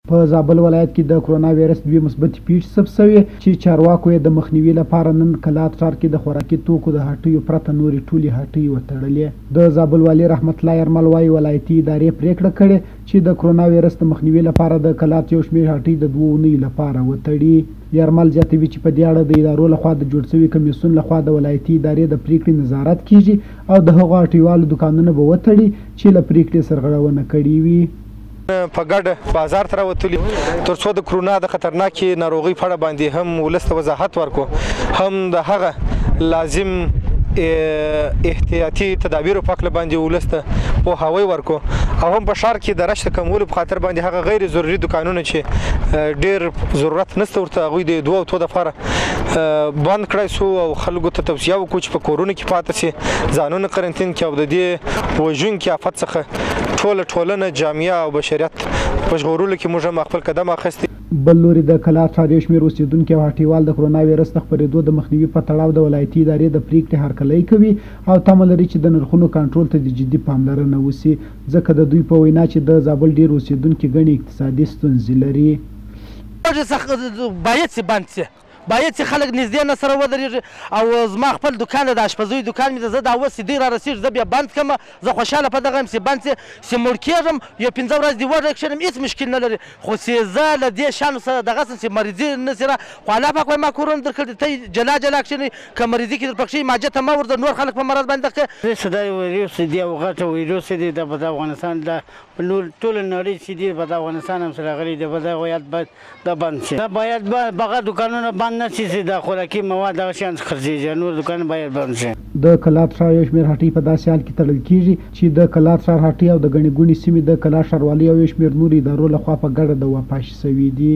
په زابل ولایت کې د کرونا وایرس 2 مثبتې پیښې ثبت شوې چې چارواکو یې د مخنیوي لپاره نن کلات ښار کې د خوراکي توکو د هټیو پرته نورې ټولې هټۍ وتړلې. د زابل والي رحمت الله یرمل وایي ولایتي ادارې پریکړه کړې چې د کرونا وایرس د مخنیوي لپاره د کلات یو شمېر هټۍ د 2 اونیو لپاره وتړي. یرمل زیاتوي چې په دې اړه د ادارو لخوا د جوړ شوي کمیسیون لخوا د ولایتي ادارې د پریکړې نظارت کیږي او د هغو هټیوالو دوکانونه به وتړي چې له پریکړې سرغړونه کړې وي. په ګډه بازار ته راوتلي تر څو د کرونا د خطرناکې ناروغۍ په اړه باندې هم ولس ته وضاحت ورکړو، هم د هغه لازم احتیاطي تدابیرو په هکله باندې ولس ته پوهاوی ورکړو، او هم په ښار کې د رش د کمولو په خاطر باندې هغه غیر ضروري دوکانونه چې ډېر ضرورت نشته ورته هغوی د 2 هفتو دپاره بند کړی سو او خلکو ته توصیه وکړو چې په کورونو کې پاتې شي، ځانونه قرنطین کړي او د دې وژونکي آفت څخه ټوله ټولنه جامعه او بشریت په ژغورلو کې موږ هم خپل قدم اخیستی. بل لوري د کلات ښار یو شمېر اوسېدونکي او هټیوال د کرونا وایرس د خپرېدو د مخنیوي په تړاو د ولایتي ادارې د پریکړې هرکلی کوي او تمه لري چې د نرخونو کنټرول ته د جدي پاملرنه وشي، ځکه د دوی په وینا چې د زابل ډېر اوسېدونکي ګڼې اقتصادي ستونزې لري. باید چې خلک نږدې نه سره ودرېږي، او زما خپل دوکان د اشپزۍ دوکان مې زه دا اوس دې را رسېږي زه بیا بند کړم، زه خوشحاله په دغه یم چې بند چې مړ کېږم یو 15 ورځې دې وږی کښېنم هېڅ مشکل نه لري، خو چې زه له دې شیانو سره دغه شم چې مریضي نه شي خو الله پاک وایي ما کورونه درکړي ته جلا جلا کښېنئ، که مریضي کې در پکښې ماجه ته مه ورځه نور خلک په مرض باندې دغه دا ویروس دی او غټه ویروس دی د افغانستان د ټوله نړۍ چې دی په افغانستان هم سره غلي دی، په دغه باید دا بند شي، دا باید بغیر دوکانونه بند نه شي چې د خوراکي مواد دغه شیان خرڅېږي، نور دوکانونه باید بند شي. د کلات ښار یو شمېر هټۍ په داسې حال کې تړل کېږي چې د کلات ښار هټۍ او د ګڼې ګوڼې سیمې د کلات ښاروالۍ او یو شمېر نورو ادارو لخوا په ګډه د وپاشي شوي دي.